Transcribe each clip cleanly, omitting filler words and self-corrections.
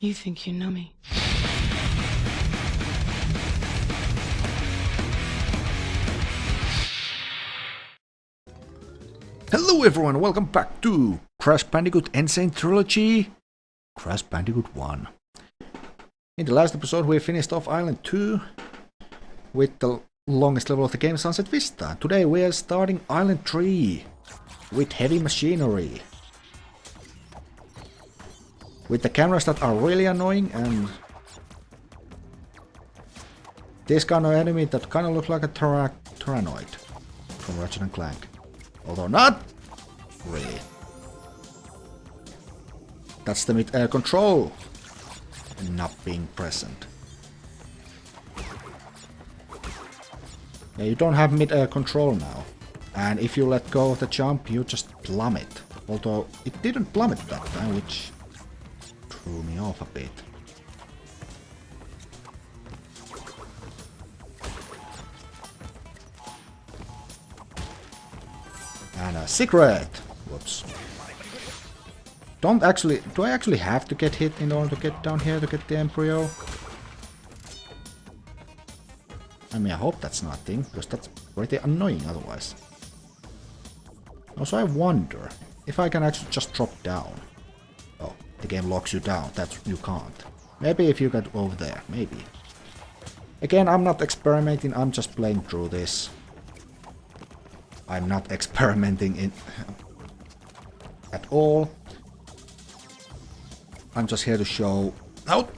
You think you know me. Hello everyone, welcome back to Crash Bandicoot Insane Trilogy, Crash Bandicoot 1. In the last episode we finished off Island 2 with the longest level of the game, Sunset Vista. Today we are starting Island 3 with heavy machinery. With the cameras that are really annoying and this kind of enemy that kind of looks like a Tyrannoid from Ratchet & Clank. Although not really. That's the mid-air control not being present. Yeah, you don't have mid-air control now. And if you let go of the jump, you just plummet. Although it didn't plummet that time, which threw me off a bit. And a secret! Whoops. Do I actually have to get hit in order to get down here to get the embryo? I mean, I hope that's not a thing, because that's pretty annoying otherwise. Also, I wonder if I can actually just drop down. Oh, the game locks you down. You can't. Maybe if you get over there, maybe. Again, I'm not experimenting, I'm just playing through this. I'm not experimenting in at all. I'm just here to show how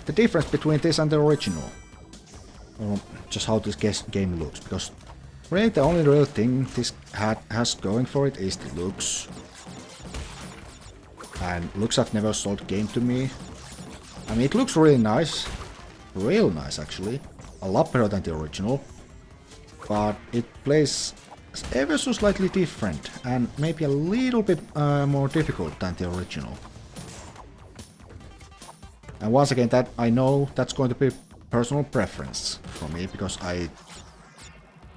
the difference between this and the original. Or just how this game looks. Because really the only real thing this has going for it is the looks. And looks have never sold a game to me. I mean, it looks really nice. Real nice actually. A lot better than the original. But it plays ever so slightly different and maybe a little bit more difficult than the original. And once again, that I know that's going to be personal preference for me because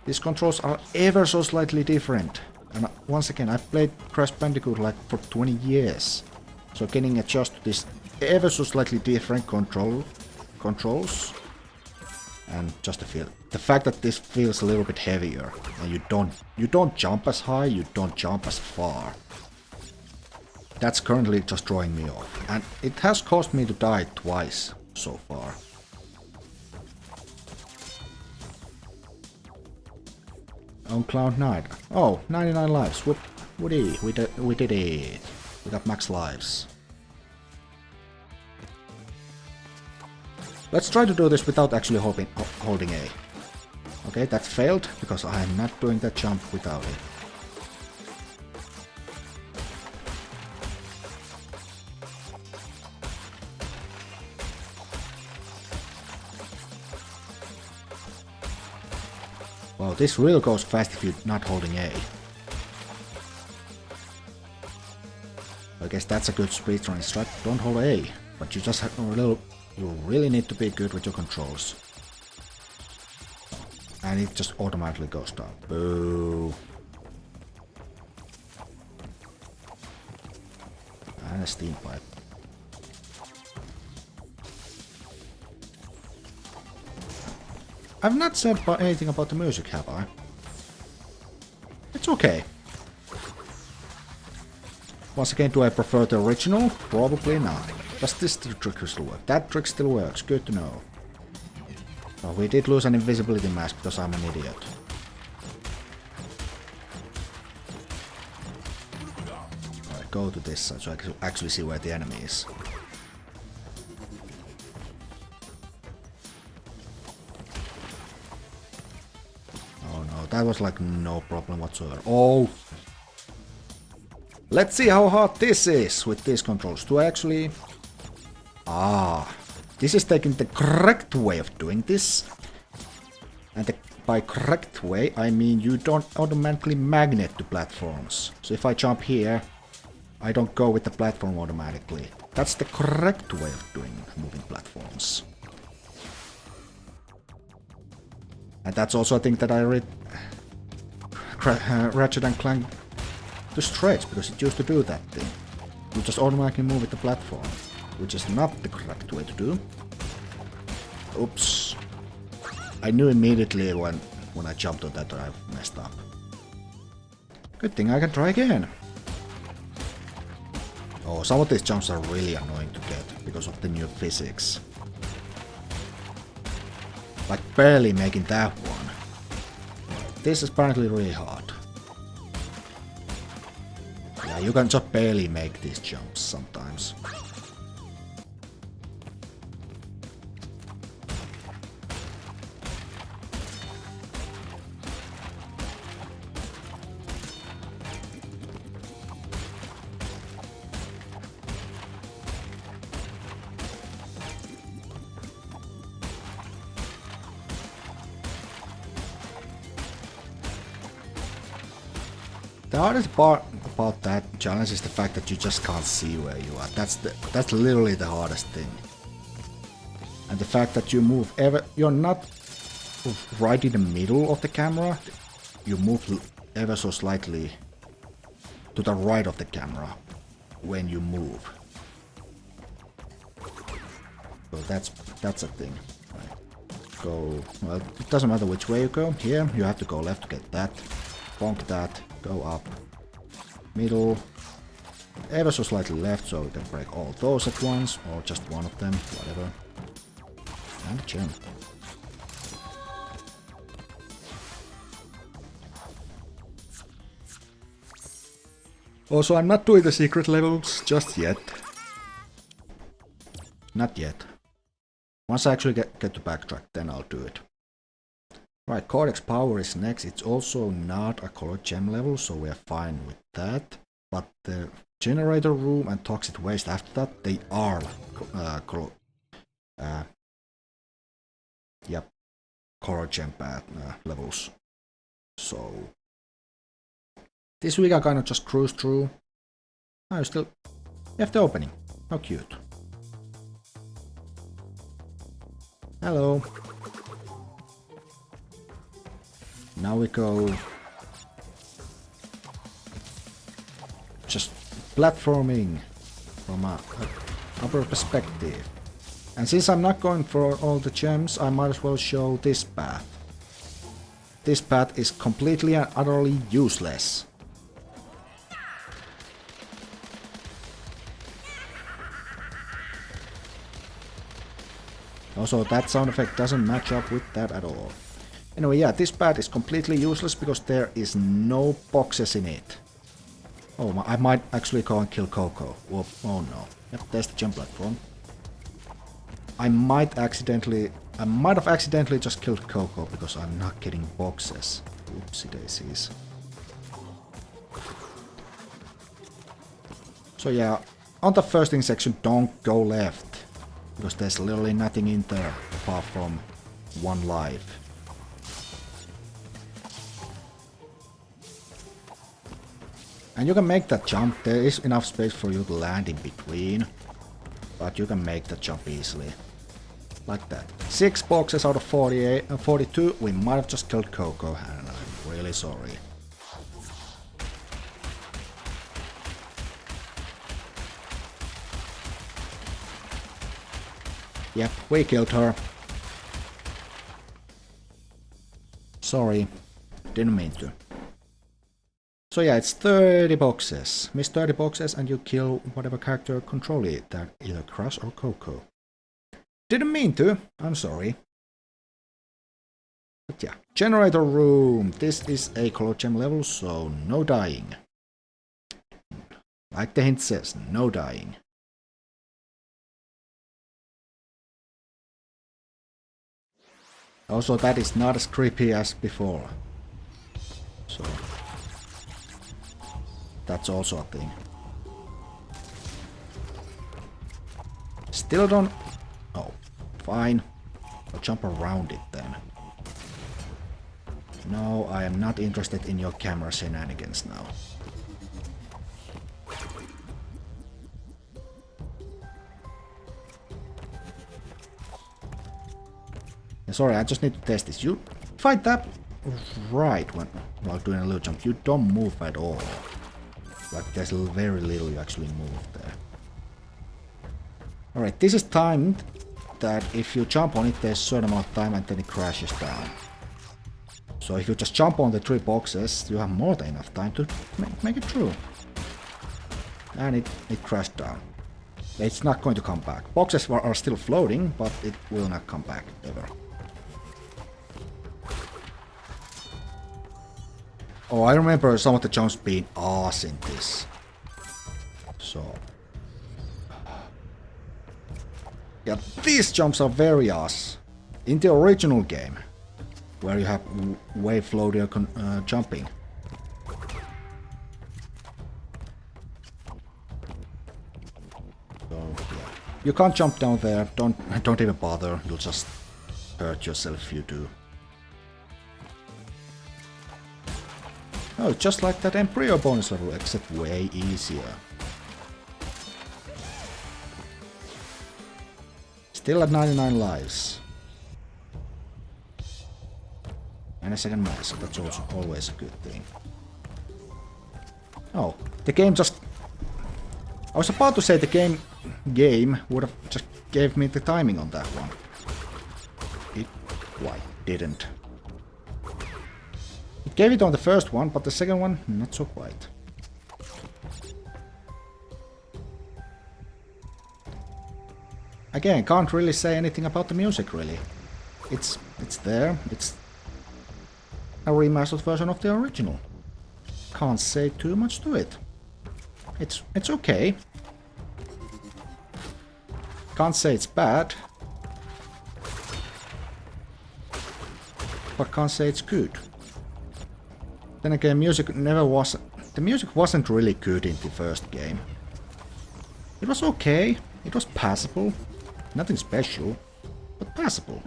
these controls are ever so slightly different. And once again, I've played Crash Bandicoot like for 20 years, so getting adjusted to this ever so slightly different controls. And just the fact that this feels a little bit heavier, and you don't jump as high, you don't jump as far. That's currently just throwing me off, and it has caused me to die twice so far. On Cloud 9. Oh, 99 lives. Woody, we did it. We got max lives. Let's try to do this without actually holding A. Okay, that failed, because I am not doing that jump without it. Wow, this really goes fast if you're not holding A. I guess that's a good speedrun strat. Don't hold A, but you just have you really need to be good with your controls. And it just automatically goes down. Boo. And a steam pipe. I've not said anything about the music, have I? It's okay. Once again, do I prefer the original? Probably not. Does this trick still work? That trick still works, good to know. Oh, we did lose an invisibility mask because I'm an idiot. Alright, go to this side so I can actually see where the enemy is. Oh no, that was like no problem whatsoever. Oh! Let's see how hard this is with these controls. Do I actually... Ah, this is taking the correct way of doing this. And by correct way, I mean you don't automatically magnet to platforms. So if I jump here, I don't go with the platform automatically. That's the correct way of doing moving platforms. And that's also a thing that I read Ratchet & Clank to Stretch, because it used to do that thing. You just automatically move with the platform. which is not the correct way to do. Oops. I knew immediately when I jumped on that I messed up. Good thing I can try again. Oh, some of these jumps are really annoying to get because of the new physics. Like barely making that one. This is apparently really hard. Yeah, you can just barely make these jumps sometimes. The hardest part about that challenge is the fact that you just can't see where you are. That's literally the hardest thing. And the fact that you move you're not right in the middle of the camera. You move ever so slightly to the right of the camera when you move. So that's a thing. Right. Go, well, it doesn't matter which way you go. Here you have to go left to get that. Bonk that. Go up, middle, ever so slightly left, so we can break all those at once, or just one of them, whatever. And jump. Also, I'm not doing the secret levels just yet. Not yet. Once I actually get to backtrack, then I'll do it. Right, Codex Power is next. It's also not a color gem level, so we're fine with that. But the Generator Room and Toxic Waste after that, they are color gem levels. So this week I kind of just cruise through. Oh, you have the opening. How cute. Hello. Now we go just platforming from a upper perspective. And since I'm not going for all the gems, I might as well show this path. This path is completely and utterly useless. Also, that sound effect doesn't match up with that at all. Anyway, yeah, this path is completely useless because there is no boxes in it. Oh, I might actually go and kill Coco. Whoop, oh no. Yep, there's the jump platform. I might have accidentally just killed Coco because I'm not getting boxes. Oopsie daisies. So yeah, on the first thing section, don't go left. Because there's literally nothing in there apart from one life. And you can make that jump. There is enough space for you to land in between. But you can make that jump easily. Like that. 6 boxes out of 42. We might have just killed Coco, and I'm really sorry. Yep, we killed her. Sorry. Didn't mean to. So yeah, it's 30 boxes. Miss 30 boxes and you kill whatever character control it, that either Crush or Coco. Didn't mean to, I'm sorry. But yeah, Generator Room. This is a color gem level, so no dying. Like the hint says, no dying. Also, that is not as creepy as before. So that's also a thing. Still don't... Oh, fine. I'll jump around it then. No, I am not interested in your camera shenanigans now. Sorry, I just need to test this. You fight that right while doing a little jump. You don't move at all. Like there's very little you actually move there. Alright, this is timed that if you jump on it, there's a certain amount of time and then it crashes down. So if you just jump on the 3 boxes, you have more than enough time to make it through. And it crashed down. It's not going to come back. Boxes are still floating, but it will not come back ever. Oh, I remember some of the jumps being ass in this. So... yeah, these jumps are very ass. In the original game, where you have way floatier jumping. So, yeah. You can't jump down there, don't even bother, you'll just hurt yourself if you do. Oh, just like that Embryo bonus level, except way easier. Still at 99 lives. And a second mask, that's also always a good thing. Oh, the game just... I was about to say the game would have just gave me the timing on that one. It quite didn't. It gave it on the first one, but the second one, not so quite. Again, can't really say anything about the music, really. It's there, it's a remastered version of the original. Can't say too much to it. It's okay. Can't say it's bad. But can't say it's good. Then again, the music wasn't really good in the first game. It was okay, it was passable. Nothing special, but passable.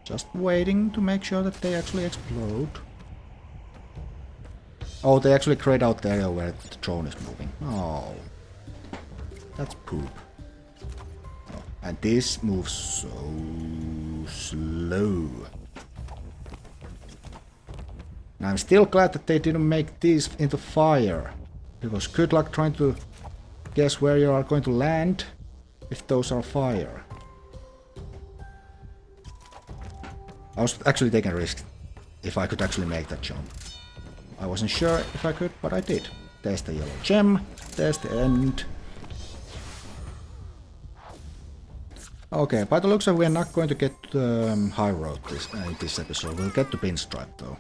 Just waiting to make sure that they actually explode. Oh, they actually create out the area where the drone is moving. Oh, that's poop. Oh, and this moves so slow. And I'm still glad that they didn't make these into fire. Because good luck trying to guess where you are going to land if those are fire. I was actually taking a risk if I could actually make that jump. I wasn't sure if I could, but I did. There's the yellow gem, there's the end. Okay, by the looks of it, we're not going to get to the high road in this episode. We'll get to Pinstripe though.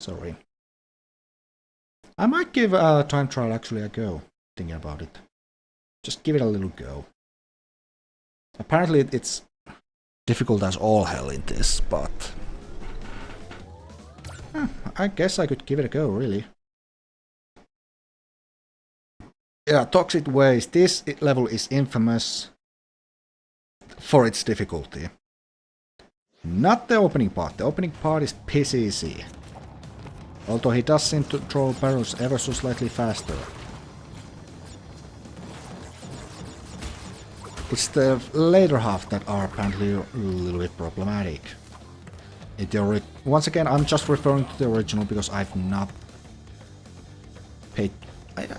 Sorry. I might give time trial actually a go, thinking about it. Just give it a little go. Apparently it's difficult as all hell in this, but... I guess I could give it a go, really. Yeah, Toxic Waste. This level is infamous for its difficulty. Not the opening part. The opening part is piss easy. Although he does seem to throw barrels ever so slightly faster. It's the later half that are apparently a little bit problematic. Once again, I'm just referring to the original because I've not paid...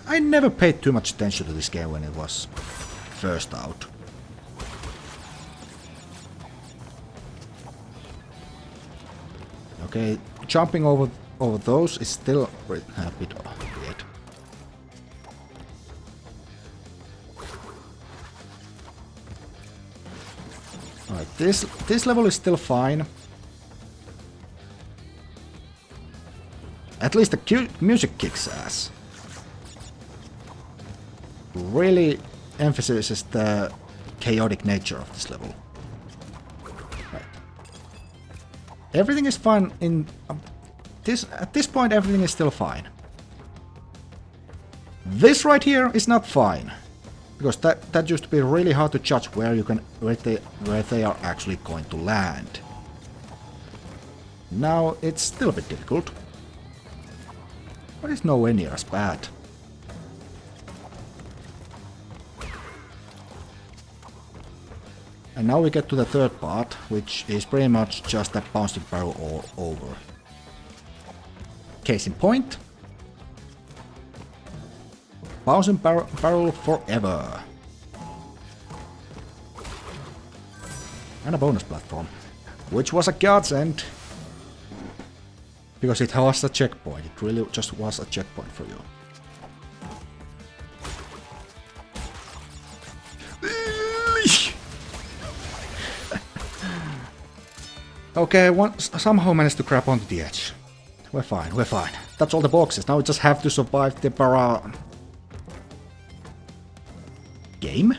I never paid too much attention to this game when it was first out. Okay, jumping over those is still a bit weird. Alright, this level is still fine. At least the music kicks ass. Really emphasizes the chaotic nature of this level. Right. Everything is fine in... at this point everything is still fine. This right here is not fine. Because that used to be really hard to judge where they are actually going to land. Now it's still a bit difficult. But it's nowhere near as bad. And now we get to the third part, which is pretty much just a bouncing barrel all over. Case in point, Bouncing barrel forever. And a bonus platform. Which was a godsend. Because it was a checkpoint. It really just was a checkpoint for you. Okay, somehow managed to grab onto the edge. We're fine, we're fine. That's all the boxes. Now we just have to survive the game?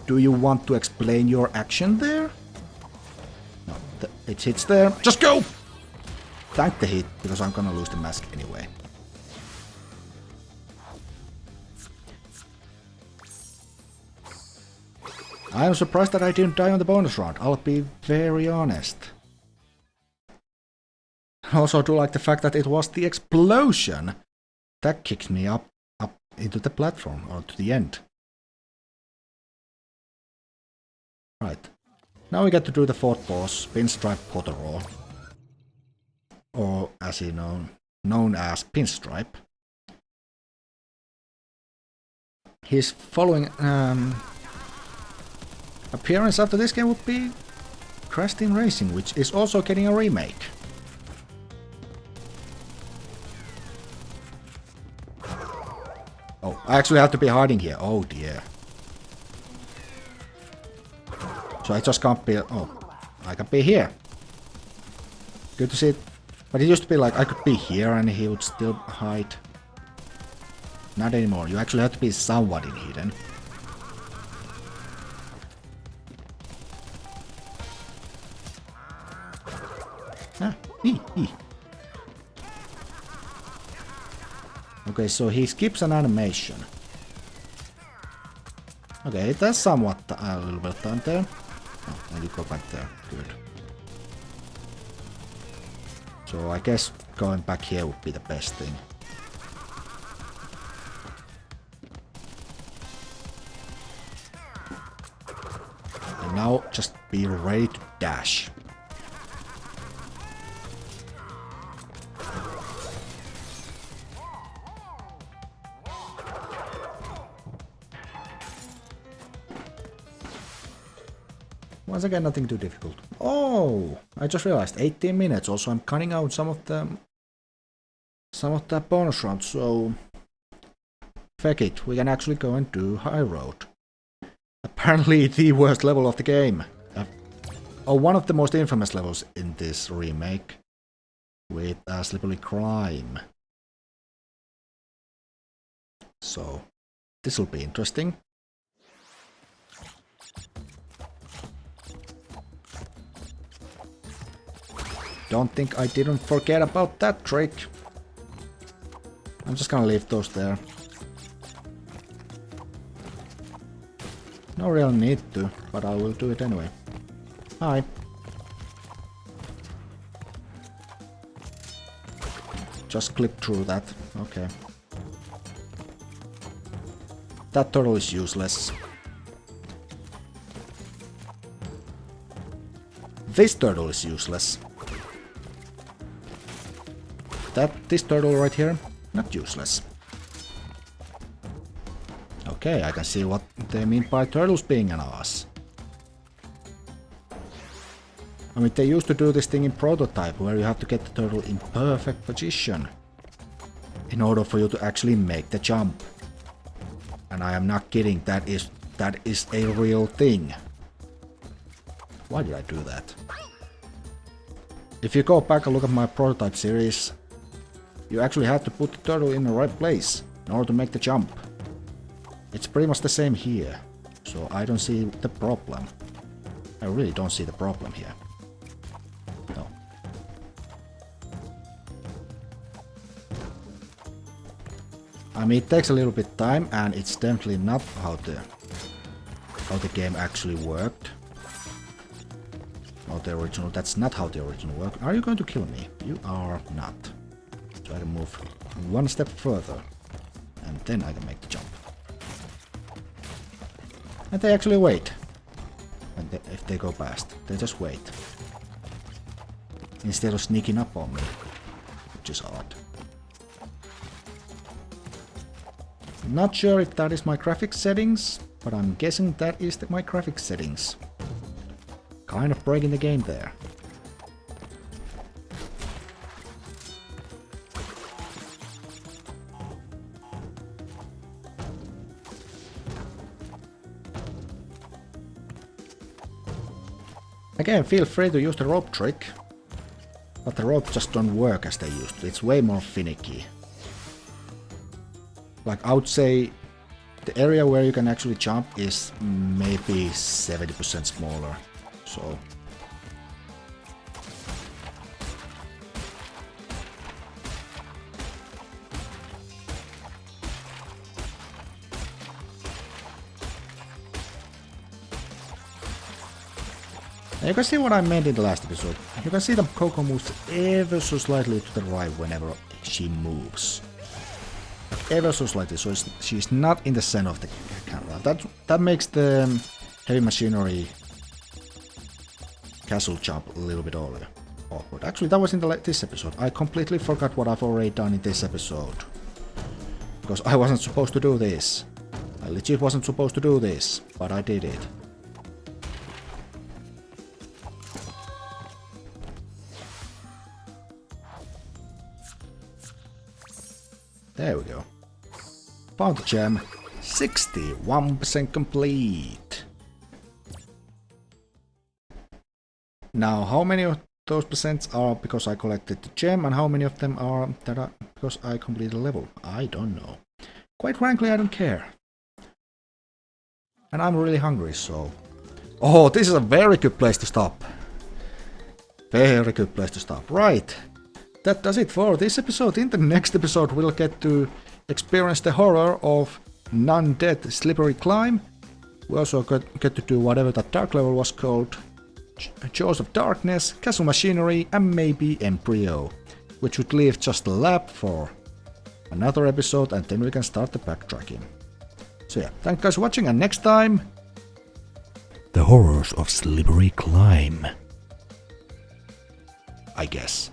Do you want to explain your action there? No, it hits there. Just go! Tank the hit, because I'm gonna lose the mask anyway. I am surprised that I didn't die on the bonus round, I'll be very honest. I also do like the fact that it was the explosion that kicked me up into the platform, or to the end. Right. Now we get to do the fourth boss, Pinstripe Potteror. Or as he known as Pinstripe. His following appearance after this game would be Crash Team Racing, which is also getting a remake. Oh, I actually have to be hiding here. Oh dear. So I just can't be... Oh, I can be here. Good to see it. But it used to be like I could be here and he would still hide. Not anymore. You actually have to be somewhat hidden. Okay, so he skips an animation. Okay, that's somewhat a little bit of time there. Oh, and you go back there. Good. So I guess going back here would be the best thing. And now just be ready to dash. Once again, nothing too difficult. Oh, I just realized 18 minutes. Also, I'm cutting out some of the bonus rounds. So, fuck it. We can actually go and do High Road. Apparently, the worst level of the game. One of the most infamous levels in this remake, with Slippery Crime. So, this will be interesting. Don't think I didn't forget about that trick. I'm just gonna leave those there. No real need to, but I will do it anyway. Hi. Just clip through that. Okay. That turtle is useless. This turtle is useless. This turtle right here, not useless. Okay, I can see what they mean by turtles being an ass. I mean, they used to do this thing in Prototype, where you have to get the turtle in perfect position in order for you to actually make the jump. And I am not kidding, that is a real thing. Why did I do that? If you go back and look at my Prototype series, you actually have to put the turtle in the right place in order to make the jump. It's pretty much the same here, so I don't see the problem. I really don't see the problem here. No. I mean, it takes a little bit of time, and it's definitely not how the game actually worked. Or the original. That's not how the original worked. Are you going to kill me? You are not. So I can move one step further, and then I can make the jump. And they actually wait. And if they go past, they just wait. Instead of sneaking up on me, which is odd. Not sure if that is my graphics settings, but I'm guessing that is my graphics settings. Kind of breaking the game there. Again, feel free to use the rope trick, but the rope just don't work as they used to. It's way more finicky. Like, I would say the area where you can actually jump is maybe 70% smaller, so... You can see what I meant in the last episode. You can see that Coco moves ever so slightly to the right whenever she moves. Ever so slightly, so she's not in the center of the camera. That makes the heavy machinery castle jump a little bit awkward. Actually, that was in this episode. I completely forgot what I've already done in this episode. Because I wasn't supposed to do this. I legit wasn't supposed to do this, but I did it. There we go. Found the gem. 61% complete. Now, how many of those percents are because I collected the gem, and how many of them are because I completed a level? I don't know. Quite frankly, I don't care. And I'm really hungry, so... Oh, this is a very good place to stop. Very good place to stop. Right. That does it for this episode. In the next episode, we'll get to experience the horror of non-death slippery climb. We also get to do whatever that dark level was called. Jaws of Darkness, Castle Machinery, and maybe Embryo. Which would leave just a lab for another episode, and then we can start the backtracking. So yeah, thank you guys for watching, and next time... The horrors of slippery climb. I guess.